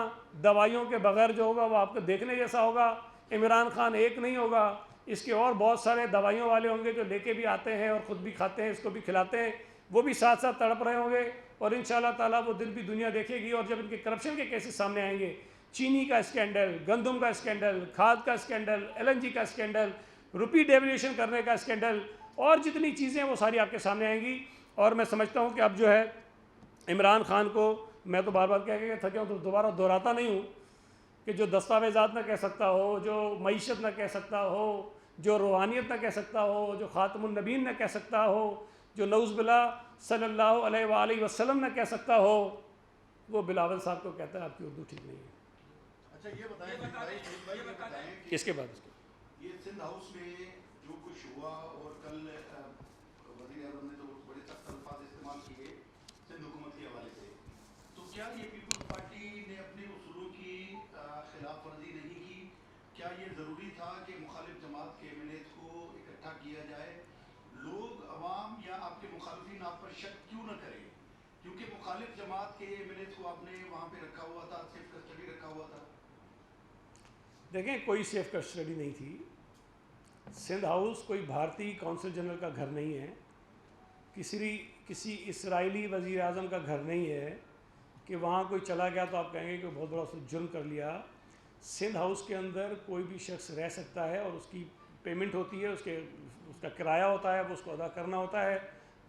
S1: دوائیوں کے بغیر جو ہوگا وہ آپ کو دیکھنے جیسا ہوگا۔ عمران خان ایک نہیں ہوگا، اس کے اور بہت سارے دوائیوں والے ہوں گے جو لے کے بھی آتے ہیں اور خود بھی کھاتے ہیں، اس کو بھی کھلاتے ہیں، وہ بھی ساتھ ساتھ تڑپ رہے ہوں گے، اور انشاءاللہ تعالیٰ وہ دن بھی دنیا دیکھے گی۔ اور جب ان کے کرپشن کے کیسز سامنے آئیں گے، چینی کا اسکینڈل، گندم کا اسکینڈل، کھاد کا اسکینڈل، LNG کا اسکینڈل، روپی ڈیویلیشن کرنے کا اسکینڈل، اور جتنی چیزیں وہ ساری آپ کے سامنے آئیں گی۔ اور میں سمجھتا ہوں کہ اب جو ہے عمران خان کو، میں تو بار بار کہہ کے تھکا ہوں تو دوبارہ دہراتا نہیں ہوں کہ جو دستاویزات نہ کہہ سکتا ہو، جو معیشت نہ کہہ سکتا ہو، جو روحانیت نہ کہہ سکتا ہو، جو خاتم النبیین نہ کہہ سکتا ہو، جو نعوذ باللہ صلی اللہ علیہ وآلہ وسلم نہ کہہ سکتا ہو، وہ بلاول صاحب کو کہتا ہے آپ کی اردو ٹھیک نہیں ہے۔
S2: اچھا یہ بتائیں
S1: اس کے بعد
S2: یہ سندھ ہاؤس میں جو کچھ ہوا، اور کل وزیر اعظم نے جو بڑے سخت الفاظ استعمال کیے سندھ حکومت کے حوالے سے، تو کیا یہ پیپلز پارٹی نے اپنے اصولوں کی خلاف ورزی نہیں کی؟ کیا یہ ضروری تھا کہ مخالف جماعت کے MLAs کو اکٹھا کیا جائے؟ لوگ، عوام یا آپ کے مخالفین آپ پر شک کیوں نہ کریں؟ کیونکہ مخالف جماعت کے MLAs کو آپ نے وہاں پہ رکھا ہوا تھا، سیف کسٹڈی رکھا ہوا تھا۔
S1: دیکھیں، کوئی سیف کسٹڈی نہیں تھی۔ سندھ ہاؤس کوئی بھارتی کونسل جنرل کا گھر نہیں ہے، کسی اسرائیلی وزیر اعظم کا گھر نہیں ہے کہ وہاں کوئی چلا گیا تو آپ کہیں گے کہ بہت بڑا اس نے جرم کر لیا۔ سندھ ہاؤس کے اندر کوئی بھی شخص رہ سکتا ہے، اور اس کی پیمنٹ ہوتی ہے، اس کا کرایہ ہوتا ہے، وہ اس کو ادا کرنا ہوتا ہے۔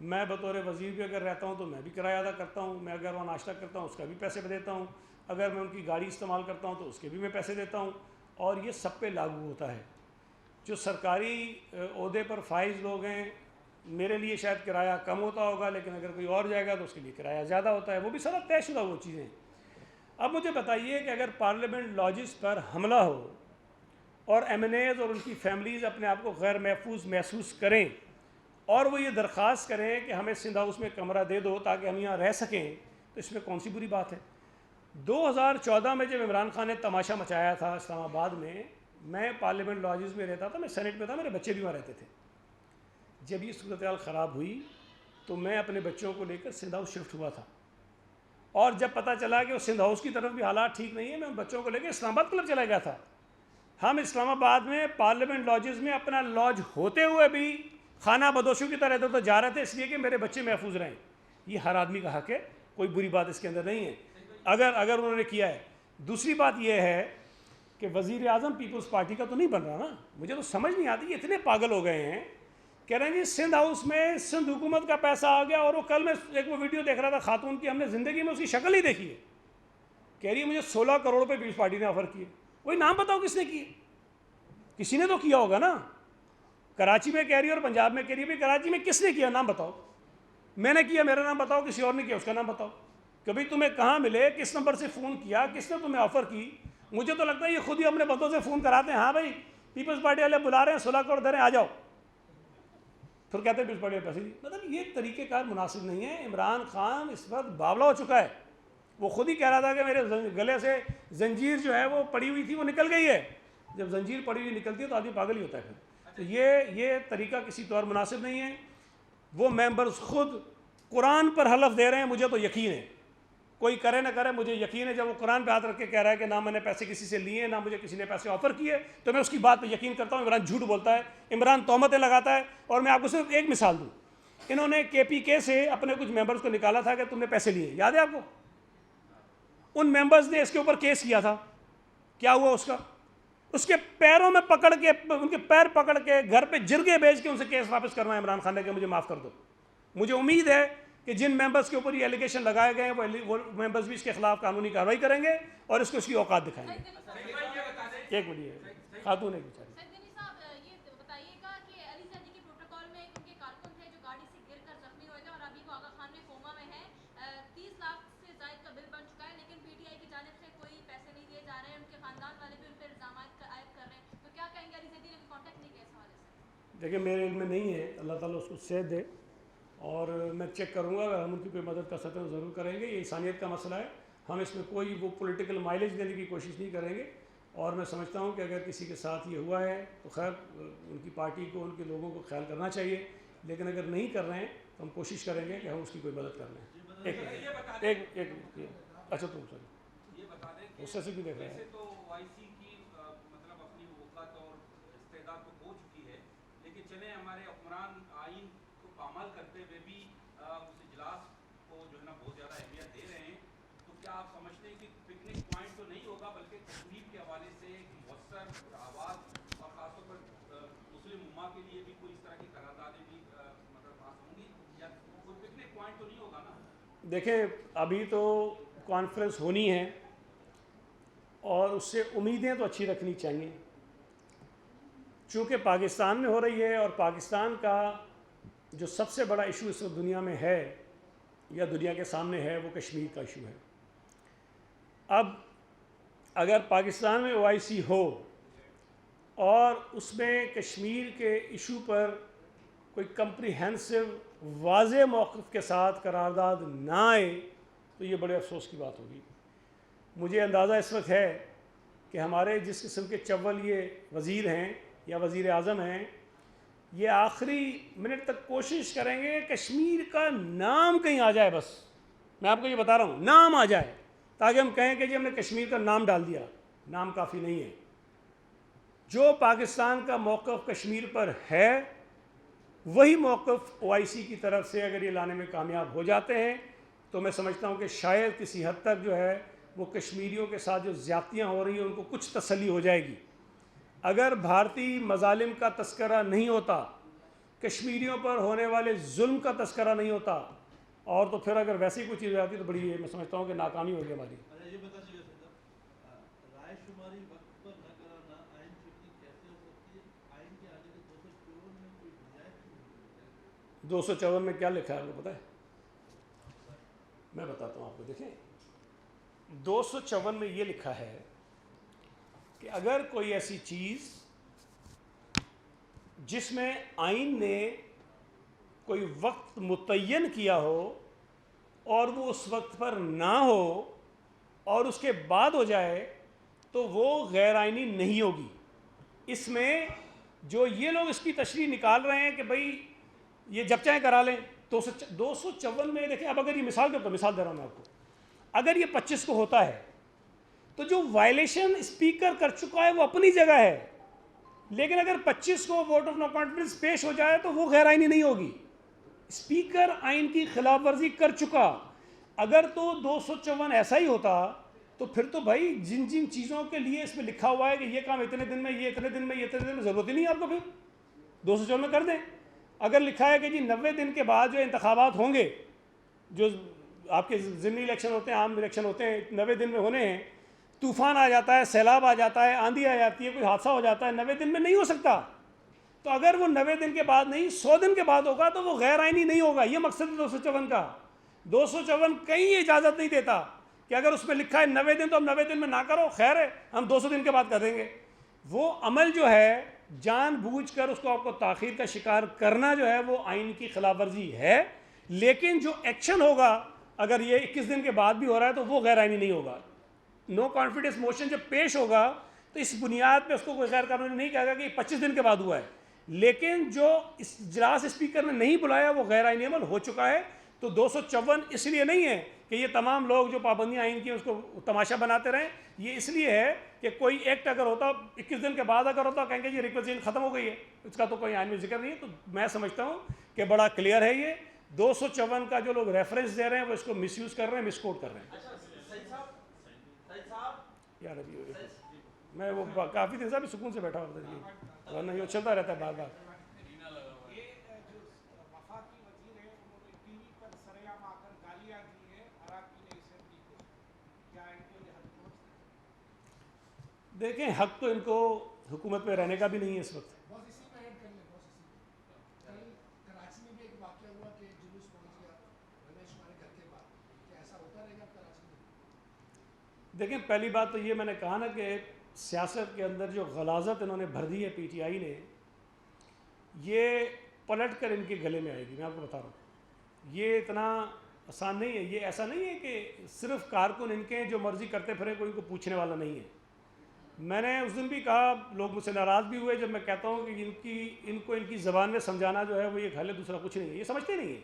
S1: میں بطور وزیر بھی اگر رہتا ہوں تو میں بھی کرایہ ادا کرتا ہوں، میں اگر وہاں ناشتہ کرتا ہوں اس کا بھی پیسے دیتا ہوں، اگر میں ان کی گاڑی استعمال کرتا ہوں تو اس کے بھی میں پیسے دیتا ہوں، اور یہ سب پہ لاگو ہوتا ہے۔ جو سرکاری عہدے پر فائز لوگ ہیں، میرے لیے شاید کرایہ کم ہوتا ہوگا، لیکن اگر کوئی اور جائے گا تو اس کے لیے کرایہ زیادہ ہوتا ہے، وہ بھی سب طے شدہ وہ چیزیں۔ اب مجھے بتائیے کہ اگر پارلیمنٹ لاجز پر حملہ ہو اور MNAs اور ان کی فیملیز اپنے آپ کو غیر محفوظ محسوس کریں، اور وہ یہ درخواست کریں کہ ہمیں سندھ ہاؤس میں کمرہ دے دو تاکہ ہم یہاں رہ سکیں، تو اس میں کون سی بری بات ہے؟ 2014 میں جب عمران خان نے تماشا مچایا تھا اسلام آباد میں پارلیمنٹ لاجز میں رہتا تھا، میں سینٹ میں تھا، میرے بچے بھی وہاں رہتے تھے۔ جب یہ صورتحال خراب ہوئی تو میں اپنے بچوں کو لے کر سندھ ہاؤس شفٹ ہوا تھا، اور جب پتہ چلا کہ وہ سندھ ہاؤس کی طرف بھی حالات ٹھیک نہیں ہے، میں بچوں کو لے کے اسلام آباد کلب چلا گیا تھا۔ ہم اسلام آباد میں پارلیمنٹ لاجز میں اپنا لاج ہوتے ہوئے بھی خانہ بدوشوں کی طرح ادھر ادھر جا رہے تھے، اس لیے کہ میرے بچے محفوظ رہیں۔ یہ ہر آدمی کا حق ہے، کوئی بری بات اس کے اندر نہیں ہے اگر انہوں نے کیا ہے۔ دوسری بات یہ ہے کہ وزیر اعظم پیپلز پارٹی کا تو نہیں بن رہا نا، مجھے تو سمجھ نہیں آتی، اتنے پاگل ہو گئے ہیں، کہہ رہے ہیں جی سندھ ہاؤس میں سندھ حکومت کا پیسہ آ گیا، اور وہ کل میں ایک وہ ویڈیو دیکھ رہا تھا خاتون کی، ہم نے زندگی میں اس کی شکل نہیں دیکھی ہے، کہہ رہی ہے مجھے 16 کروڑ روپے پیپلز پارٹی نے آفر کیے۔ وہی نام بتاؤ کس نے کیے؟ کسی نے تو کیا ہوگا نا۔ کراچی میں کہہ رہی ہے اور پنجاب میں کہہ رہی ہے، بھائی کراچی میں کس نے کیا؟ نام بتاؤ۔ میں نے کیا، میرا نام بتاؤ، کسی اور نے کیا اس کا نام بتاؤ، کہ بھائی تمہیں کہاں ملے، کس نمبر سے فون کیا، کس نے تمہیں آفر کی۔ مجھے تو لگتا ہے یہ خود ہی اپنے بندوں سے فون کراتے ہیں، ہاں بھائی پیپلز پارٹی والے بلا رہے ہیں، 16 کروڑ دے رہے ہیں، آ جاؤ، پھر کہتے ہیں پیپلز پارٹی پیسے دی۔ مطلب یہ طریقہ کار مناسب نہیں ہے۔ عمران خان اس وقت باولا ہو چکا ہے، وہ خود ہی کہہ رہا تھا کہ میرے گلے سے زنجیر جو ہے وہ پڑی ہوئی تھی، وہ نکل گئی ہے۔ جب زنجیر پڑی ہوئی نکلتی ہے تو آدمی پاگل ہی ہوتا ہے پھر۔ تو یہ طریقہ کسی طور مناسب نہیں ہے۔ وہ ممبرز خود قرآن پر حلف دے رہے ہیں، مجھے تو یقین ہے، کوئی کرے نہ کرے مجھے یقین ہے، جب وہ قرآن پہ ہاتھ رکھ کے کہہ رہا ہے کہ نہ میں نے پیسے کسی سے لیے، نہ مجھے کسی نے پیسے آفر کیے، تو میں اس کی بات پہ یقین کرتا ہوں۔ عمران جھوٹ بولتا ہے، عمران تہمتیں لگاتا ہے۔ اور میں آپ کو صرف ایک مثال دوں، انہوں نے KPK سے اپنے کچھ ممبرز کو نکالا تھا کہ تم نے پیسے لیے، یاد ہے آپ کو؟ ان ممبرز نے اس کے اوپر کیس کیا تھا، کیا ہوا اس کا؟ اس کے پیروں میں پکڑ کے، ان کے پیر پکڑ کے گھر پہ جرگے بھیج کے ان سے کیس واپس کرنا ہے عمران خان نے کہ مجھے معاف کر دو. مجھے امید ہے کہ جن ممبرز کے اوپر یہ ایلیگیشن لگائے گئے ہیں وہ ممبرز بھی اس کے خلاف قانونی کارروائی کریں گے اور اس کو اس کی اوقات دکھائیں گے. ایک منٹ، خاتون ایک بیچاری. دیکھیں میرے علم میں نہیں ہے، اللہ تعالیٰ اس کو صحت دے، اور میں چیک کروں گا، اگر ہم ان کی کوئی مدد کر سکتے ہیں تو ضرور کریں گے. یہ انسانیت کا مسئلہ ہے، ہم اس میں کوئی وہ پولیٹیکل مائلیج دینے کی کوشش نہیں کریں گے. اور میں سمجھتا ہوں کہ اگر کسی کے ساتھ یہ ہوا ہے تو خیر ان کی پارٹی کو، ان کے لوگوں کو خیال کرنا چاہیے، لیکن اگر نہیں کر رہے ہیں تو ہم کوشش کریں گے کہ ہم اس کی کوئی مدد کر لیں. ایک اچھا تم سوری اس سے بھی دیکھ رہے ہیں.
S3: ہمارے حکمران آئین کو پامال کرتے ہوئے بھی اس اجلاس کو جو ہے نا بہت زیادہ اہمیت دے رہے ہیں، تو کیا آپ سمجھتے ہیں کہ پکنک پوائنٹ تو نہیں ہوگا بلکہ کشمیر کے حوالے سے ایک مؤثر آواز اور خاص طور پر مسلم امہ کے لیے بھی کوئی اس طرح کی قراردادیں بھی مطلب پاس ہوں گی، یا کوئی پکنک پوائنٹ تو نہیں ہوگا نا؟
S1: دیکھیں ابھی تو کانفرنس ہونی ہے اور اس سے امیدیں تو اچھی رکھنی چاہیے، چونکہ پاکستان میں ہو رہی ہے، اور پاکستان کا جو سب سے بڑا ایشو اس وقت دنیا میں ہے یا دنیا کے سامنے ہے وہ کشمیر کا ایشو ہے. اب اگر پاکستان میں OIC ہو اور اس میں کشمیر کے ایشو پر کوئی کمپریہنسو واضح موقف کے ساتھ قرارداد نہ آئے تو یہ بڑے افسوس کی بات ہوگی. مجھے اندازہ اس وقت ہے کہ ہمارے جس قسم کے چول یہ وزیر ہیں یا وزیر اعظم ہیں، یہ آخری منٹ تک کوشش کریں گے کشمیر کا نام کہیں آ جائے. بس میں آپ کو یہ بتا رہا ہوں، نام آ جائے تاکہ ہم کہیں کہ جی ہم نے کشمیر کا نام ڈال دیا. نام کافی نہیں ہے. جو پاکستان کا موقف کشمیر پر ہے وہی موقف OIC کی طرف سے اگر یہ لانے میں کامیاب ہو جاتے ہیں تو میں سمجھتا ہوں کہ شاید کسی حد تک جو ہے وہ کشمیریوں کے ساتھ جو زیادتیاں ہو رہی ہیں ان کو کچھ تسلی ہو جائے گی. اگر بھارتی مظالم کا تذکرہ نہیں ہوتا، کشمیریوں پر ہونے والے ظلم کا تذکرہ نہیں ہوتا، اور تو پھر اگر ویسی کوئی چیز آتی تو بڑی میں سمجھتا ہوں کہ ناکامی ہوگی ہماری.
S4: یہ بتا چاہیے رائے شماری وقت پر نہ کرانا آئین چکنی کیسے ہو سکتی ہے؟ آئین کے آگے 254 میں کوئی گنجائش
S1: 254 میں کیا لکھا ہے آپ کو پتہ ہے؟ میں بتاتا ہوں آپ کو. دیکھیں 254 میں یہ لکھا ہے کہ اگر کوئی ایسی چیز جس میں آئین نے کوئی وقت متعین کیا ہو اور وہ اس وقت پر نہ ہو اور اس کے بعد ہو جائے تو وہ غیر آئینی نہیں ہوگی. اس میں جو یہ لوگ اس کی تشریح نکال رہے ہیں کہ بھئی یہ جب چاہیں کرا لیں، 254 میں دیکھیں. اب اگر یہ مثال دے رہا ہوں میں آپ کو، اگر یہ 25 کو ہوتا ہے تو جو وائلیشن اسپیکر کر چکا ہے وہ اپنی جگہ ہے، لیکن اگر 25 کو ووٹ آف نو کانفیڈنس پیش ہو جائے تو وہ غیر آئینی نہیں ہوگی. اسپیکر آئین کی خلاف ورزی کر چکا. اگر تو 254 ایسا ہی ہوتا تو پھر تو بھائی جن جن چیزوں کے لیے اس میں لکھا ہوا ہے کہ یہ کام اتنے دن میں، یہ اتنے دن میں، یہ اتنے دن میں، ضرورت ہی نہیں ہے آپ کو، پھر 254 میں کر دیں. اگر لکھا ہے کہ جی 90 دن کے بعد جو انتخابات ہوں گے، جو آپ کے ضمنی الیکشن ہوتے ہیں، عام الیکشن ہوتے ہیں، 90 دن میں ہونے ہیں، طوفان آ جاتا ہے، سیلاب آ جاتا ہے، آندھی آ جاتی ہے، کوئی حادثہ ہو جاتا ہے، 90 دن میں نہیں ہو سکتا. تو اگر وہ 90 دن کے بعد نہیں 100 دن کے بعد ہوگا تو وہ غیر آئینی نہیں ہوگا. یہ مقصد ہے 254 کا. 254 کہیں اجازت نہیں دیتا کہ اگر اس میں لکھا ہے 90 دن تو ہم 90 دن میں نہ کرو، خیر ہے ہم 200 دن کے بعد کر دیں گے. وہ عمل جو ہے جان بوجھ کر اس کو آپ کو تاخیر کا شکار کرنا جو ہے وہ آئین کی خلاف ورزی ہے. لیکن جو ایکشن ہوگا اگر یہ 21 دن کے بعد بھی ہو رہا ہے تو وہ غیر آئینی نہیں ہوگا. نو کانفیڈنس موشن جب پیش ہوگا تو اس بنیاد پہ اس کو کوئی غیر قانونی نہیں کہے گا کہ یہ 25 دن کے بعد ہوا ہے. لیکن جو اس اجلاس اسپیکر نے نہیں بلایا وہ غیر آئینی عمل ہو چکا ہے. تو 254 اس لیے نہیں ہے کہ یہ تمام لوگ جو پابندیاں آئین کی اس کو تماشا بناتے رہیں. یہ اس لیے ہے کہ کوئی ایکٹ اگر ہوتا 21 دن کے بعد اگر ہوتا کہیں گے جی ریکویزیشن ختم ہو گئی ہے، اس کا تو کوئی آئین میں ذکر نہیں ہے. تو میں سمجھتا ہوں کہ بڑا کلیئر ہے. یہ 254 کا جو لوگ ریفرنس دے رہے ہیں وہ اس کو مس یوز کر رہے ہیں، مس کوٹ کر رہے ہیں. یار ابھی میں وہ کافی دن سے بھی سکون سے بیٹھا ہوتا تھا، ورنہ یہ چلتا رہتا ہے بار بار.
S5: یہ جو وفاقی وزیر ہیں انہوں نے ٹی وی پر سرعام آ کر گالیاں دی ہیں اراکین اسمبلی کو، کیا ان کو یہ حد پہنچ ہے؟
S1: دیکھیں حق تو ان کو حکومت میں رہنے کا بھی نہیں ہے اس وقت.
S6: بس اسی میں ایڈ کر لیں، بس اسی میں کل کراچی میں بھی ایک واقعہ ہوا کہ جلوس پہنچ گیا رمیش کمار گھر کے بعد، کیا ایسا ہوتا رہے گا کراچی میں؟
S1: دیکھیں پہلی بات تو یہ میں نے کہا نا کہ سیاست کے اندر جو غلاظت انہوں نے بھر دی ہے پی ٹی آئی نے، یہ پلٹ کر ان کے گلے میں آئے گی. میں آپ کو بتا رہا ہوں یہ اتنا آسان نہیں ہے. یہ ایسا نہیں ہے کہ صرف کارکن ان کے جو مرضی کرتے پھریں، کوئی ان کو پوچھنے والا نہیں ہے. میں نے اس دن بھی کہا، لوگ مجھ سے ناراض بھی ہوئے جب میں کہتا ہوں کہ ان کو ان کی زبان میں سمجھانا جو ہے وہ ایک حل ہے، دوسرا کچھ نہیں ہے. یہ سمجھتے نہیں ہیں.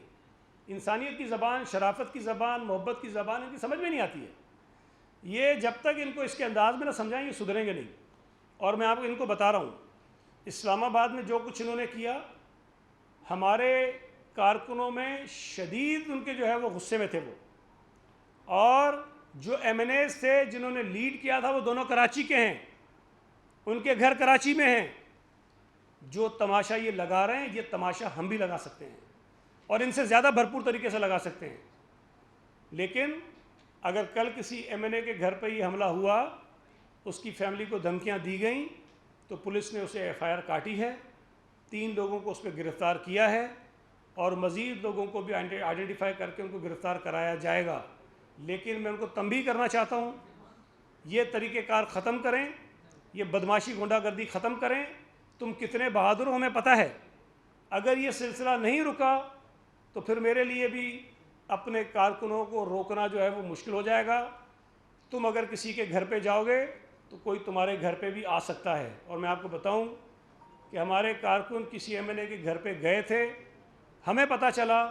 S1: انسانیت کی زبان، شرافت کی زبان، محبت کی زبان ان کی سمجھ میں نہیں آتی ہے. یہ جب تک ان کو اس کے انداز میں نہ سمجھائیں یہ سدھریں گے نہیں. اور میں آپ کو ان کو بتا رہا ہوں، اسلام آباد میں جو کچھ انہوں نے کیا، ہمارے کارکنوں میں شدید ان کے جو ہے وہ غصے میں تھے وہ. اور جو ایم این ایز تھے جنہوں نے لیڈ کیا تھا وہ دونوں کراچی کے ہیں، ان کے گھر کراچی میں ہیں. جو تماشا یہ لگا رہے ہیں یہ تماشا ہم بھی لگا سکتے ہیں اور ان سے زیادہ بھرپور طریقے سے لگا سکتے ہیں. لیکن اگر کل کسی ایم این اے کے گھر پہ یہ حملہ ہوا، اس کی فیملی کو دھمکیاں دی گئیں، تو پولیس نے اسے ایف آئی آر کاٹی ہے، 3 لوگوں کو اس پہ گرفتار کیا ہے اور مزید لوگوں کو بھی آئیڈینٹیفائی کر کے ان کو گرفتار کرایا جائے گا. لیکن میں ان کو تنبیہ کرنا چاہتا ہوں، یہ طریقہ کار ختم کریں، یہ بدماشی غنڈہ گردی ختم کریں. تم کتنے بہادر ہو ہمیں پتہ ہے. اگر یہ سلسلہ نہیں رکا تو پھر میرے لیے بھی اپنے کارکنوں کو روکنا جو ہے وہ مشکل ہو جائے گا. تم اگر کسی کے گھر پہ جاؤ گے تو کوئی تمہارے گھر پہ بھی آ سکتا ہے. اور میں آپ کو بتاؤں کہ ہمارے کارکن کسی ایم این اے کے گھر پہ گئے تھے، ہمیں پتہ چلا،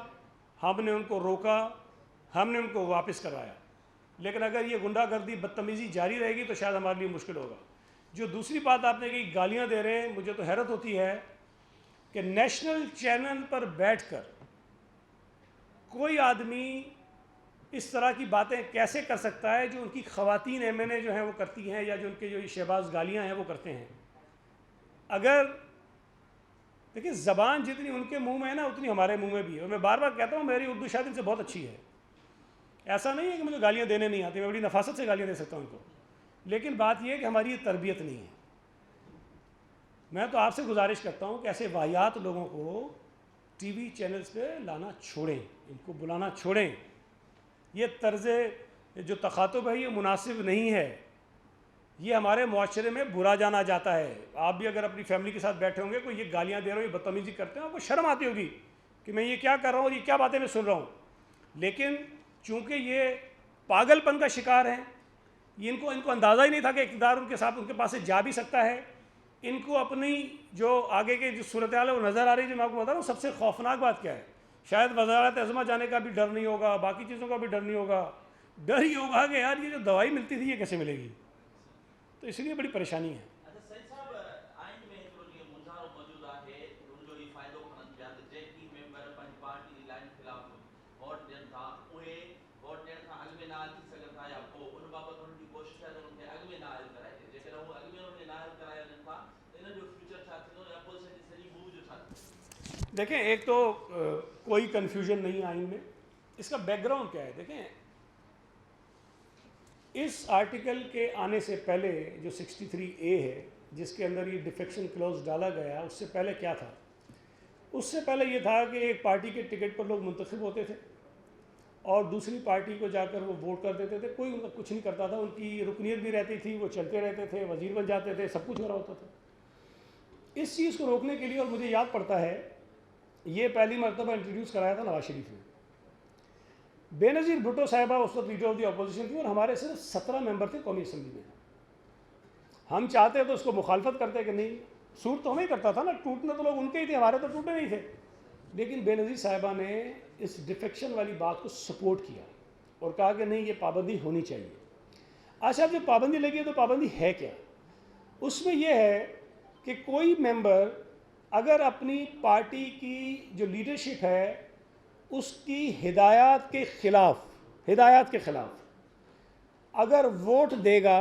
S1: ہم نے ان کو روکا، ہم نے ان کو واپس کروایا. لیکن اگر یہ غنڈہ گردی بدتمیزی جاری رہے گی تو شاید ہمارے لیے مشکل ہوگا. جو دوسری بات آپ نے کہی گالیاں دے رہے ہیں، مجھے تو حیرت ہوتی ہے کہ نیشنل چینل پر بیٹھ کر کوئی آدمی اس طرح کی باتیں کیسے کر سکتا ہے جو ان کی خواتین ایم این اے جو ہیں وہ کرتی ہیں، یا جو ان کے جو شہباز گالیاں ہیں وہ کرتے ہیں. اگر دیکھیں زبان جتنی ان کے منہ میں ہے نا اتنی ہمارے منہ میں بھی ہے. اور میں بار بار کہتا ہوں میری اردو شاید ان سے بہت اچھی ہے. ایسا نہیں ہے کہ مجھے گالیاں دینے نہیں آتی، میں بڑی نفاست سے گالیاں دے سکتا ہوں ان کو. لیکن بات یہ ہے کہ ہماری یہ تربیت نہیں ہے. میں تو آپ سے گزارش کرتا ہوں کہ ایسے واہیات لوگوں کو ٹی وی چینلز پہ لانا چھوڑیں، ان کو بلانا چھوڑیں. یہ طرز جو تخاطب ہے یہ مناسب نہیں ہے. یہ ہمارے معاشرے میں برا جانا جاتا ہے. آپ بھی اگر اپنی فیملی کے ساتھ بیٹھے ہوں گے، کوئی یہ گالیاں دے رہے ہو، یہ بدتمیزی کرتے ہیں، آپ کو شرم آتی ہوگی کہ میں یہ کیا کر رہا ہوں اور یہ کیا باتیں میں سن رہا ہوں. لیکن چونکہ یہ پاگل پن کا شکار ہیں، یہ ان کو اندازہ ہی نہیں تھا کہ اقتدار ان کے ساتھ ان کے پاس سے جا بھی سکتا ہے. ان کو اپنی جو آگے کے جو صورتحال ہے وہ نظر آ رہی ہے. جو میں آپ کو بتا رہا ہوں سب سے خوفناک بات کیا ہے، شاید وزارت عظمہ جانے کا بھی ڈر نہیں ہوگا، باقی چیزوں کا بھی ڈر نہیں ہوگا. ڈر ہی ہوگا کہ یار یہ جو دوائی ملتی تھی یہ کیسے ملے گی. تو اس لیے بڑی پریشانی ہے. دیکھیں ایک تو کوئی کنفیوژن نہیں آئین میں. اس کا بیک گراؤنڈ کیا ہے؟ دیکھیں اس آرٹیکل کے آنے سے پہلے جو 63A ہے جس کے اندر یہ ڈیفیکشن کلوز ڈالا گیا، اس سے پہلے کیا تھا؟ اس سے پہلے یہ تھا کہ ایک پارٹی کے ٹکٹ پر لوگ منتخب ہوتے تھے اور دوسری پارٹی کو جا کر وہ ووٹ کر دیتے تھے. کوئی ان کا کچھ نہیں کرتا تھا، ان کی رکنیت بھی رہتی تھی، وہ چلتے رہتے تھے، وزیر بن جاتے تھے، سب کچھ ہو رہا ہوتا تھا. اس چیز کو روکنے کے لیے، اور مجھے یاد پڑتا ہے یہ پہلی مرتبہ انٹروڈیوس کرایا تھا نواز شریف نے. بے نظیر بھٹو صاحبہ اس وقت لیڈر آف دی اپوزیشن تھی اور ہمارے صرف 17 ممبر تھے قومی اسمبلی میں. ہم چاہتے تو اس کو مخالفت کرتے کہ نہیں، سوٹ تو ہمیں ہی کرتا تھا نا، ٹوٹنے تو لوگ ان کے ہی تھے، ہمارے تو ٹوٹے نہیں تھے. لیکن بے نظیر صاحبہ نے اس ڈیفیکشن والی بات کو سپورٹ کیا اور کہا کہ نہیں یہ پابندی ہونی چاہیے. اچھا جو پابندی لگی ہے تو پابندی ہے کیا؟ اس میں یہ ہے کہ کوئی ممبر اگر اپنی پارٹی کی جو لیڈرشپ ہے اس کی ہدایات کے خلاف اگر ووٹ دے گا